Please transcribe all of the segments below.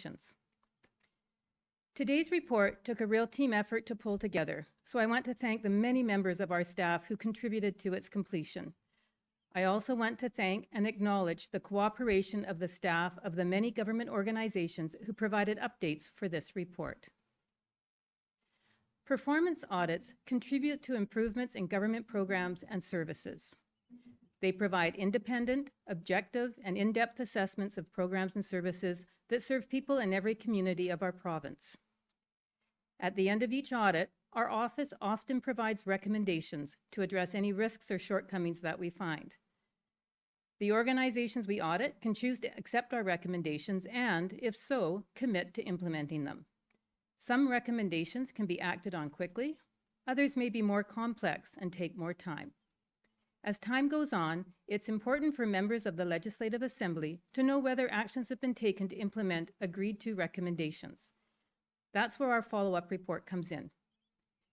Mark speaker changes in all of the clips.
Speaker 1: recommendations. Today's report took a real team effort to pull together, so I want to thank the many members of our staff who contributed to its completion. I also want to thank and acknowledge the cooperation of the staff of the many government organizations who provided updates for this report. Performance audits contribute to improvements in government programs and services. They provide independent, objective, and in-depth assessments of programs and services that serve people in every community of our province. At the end of each audit, our office often provides recommendations to address any risks or shortcomings that we find. The organizations we audit can choose to accept our recommendations and, if so, commit to implementing them. Some recommendations can be acted on quickly, others may be more complex and take more time. As time goes on, it's important for members of the Legislative Assembly to know whether actions have been taken to implement agreed-to recommendations. That's where our follow-up report comes in.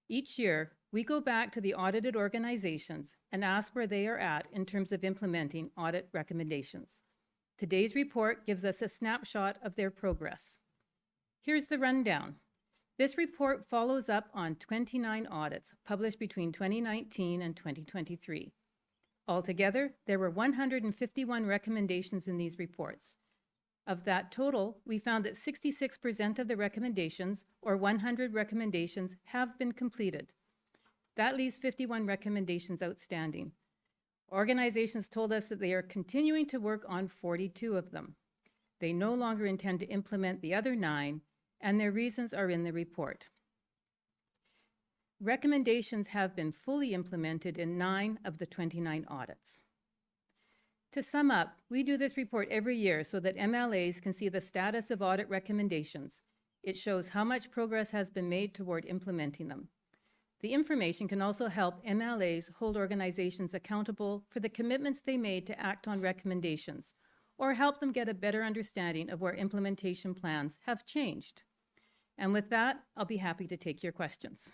Speaker 1: Each year, we go back to the audited organizations and ask where they are at in terms of implementing audit recommendations. Today's report gives us a snapshot of their progress. Here's the rundown. This report follows up on 29 audits published between 2019 and 2023. Altogether, there were 151 recommendations in these reports. Of that total, we found that 66% of the recommendations, or 100 recommendations, have been completed. That leaves 51 recommendations outstanding. Organizations told us that they are continuing to work on 42 of them. They no longer intend to implement the other 9, and their reasons are in the report. Recommendations have been fully implemented in 9 of the 29 audits. To sum up, we do this report every year so that MLAs can see the status of audit recommendations. It shows how much progress has been made toward implementing them. The information can also help MLAs hold organizations accountable for the commitments they made to act on recommendations, or help them get a better understanding of where implementation plans have changed. And with that, I'll be happy to take your questions.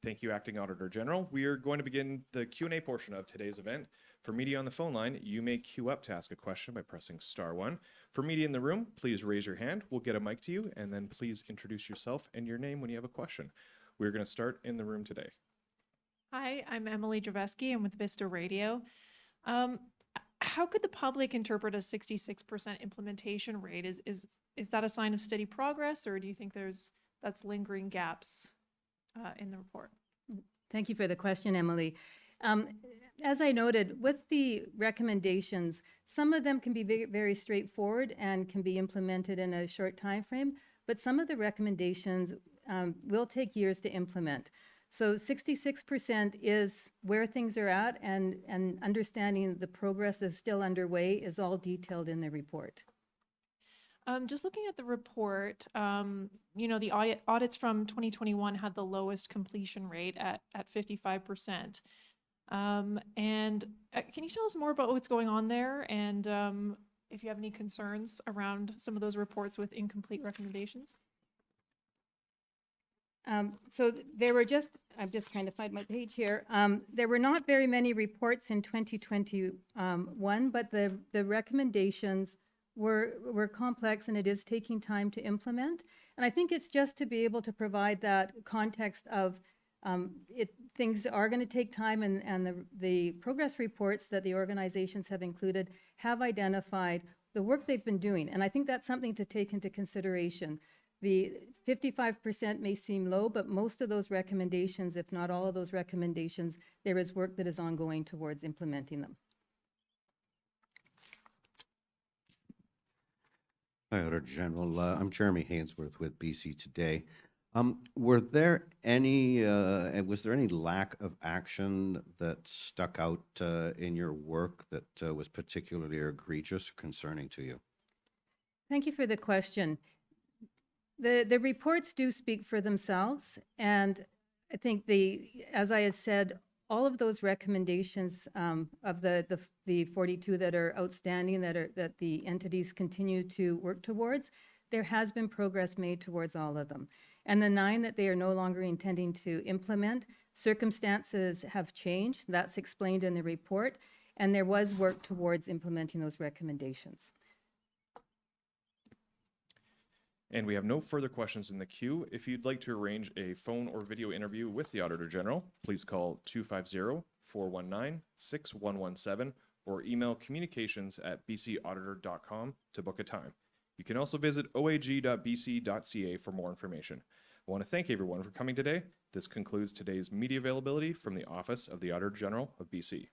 Speaker 2: Thank you, Acting Auditor General. We are going to begin the Q&A portion of today's event. For media on the phone line, you may queue up to ask a question by pressing *1. For media in the room, please raise your hand. We'll get a mic to you, and then please introduce yourself and your name when you have a question. We're going to start in the room today.
Speaker 3: Hi, I'm Emily Draveski. I'm with Vista Radio. How could the public interpret a 66% implementation rate? Is that a sign of steady progress, or do you think that's lingering gaps in the report?
Speaker 1: Thank you for the question, Emily. As I noted, with the recommendations, some of them can be very, very straightforward and can be implemented in a short time frame, but some of the recommendations will take years to implement. So 66% is where things are at, and understanding the progress is still underway is all detailed in the report.
Speaker 3: Just looking at the report, the audits from 2021 had the lowest completion rate at 55%. And can you tell us more about what's going on there, and if you have any concerns around some of those reports with incomplete recommendations?
Speaker 1: So there were I'm just trying to find my page here. There were not very many reports in 2021, but the recommendations were complex, and it is taking time to implement. And I think it's just to be able to provide that context of things are going to take time, and the progress reports that the organizations have included have identified the work they've been doing. And I think that's something to take into consideration. The 55% may seem low, but most of those recommendations, if not all of those recommendations, there is work that is ongoing towards implementing them.
Speaker 4: Hi, Auditor General. I'm Jeremy Hainsworth with BC Today. Was there any lack of action that stuck out in your work that was particularly egregious or concerning to you?
Speaker 1: Thank you for the question. The reports do speak for themselves, and I think as I had said, all of those recommendations of the 42 that are outstanding, that the entities continue to work towards, there has been progress made towards all of them. And the 9 that they are no longer intending to implement, circumstances have changed. That's explained in the report, and there was work towards implementing those recommendations.
Speaker 2: And we have no further questions in the queue. If you'd like to arrange a phone or video interview with the Auditor General, please call 250-419-6117 or email communications@bcauditor.com to book a time. You can also visit oag.bc.ca for more information. I want to thank everyone for coming today. This concludes today's media availability from the Office of the Auditor General of BC.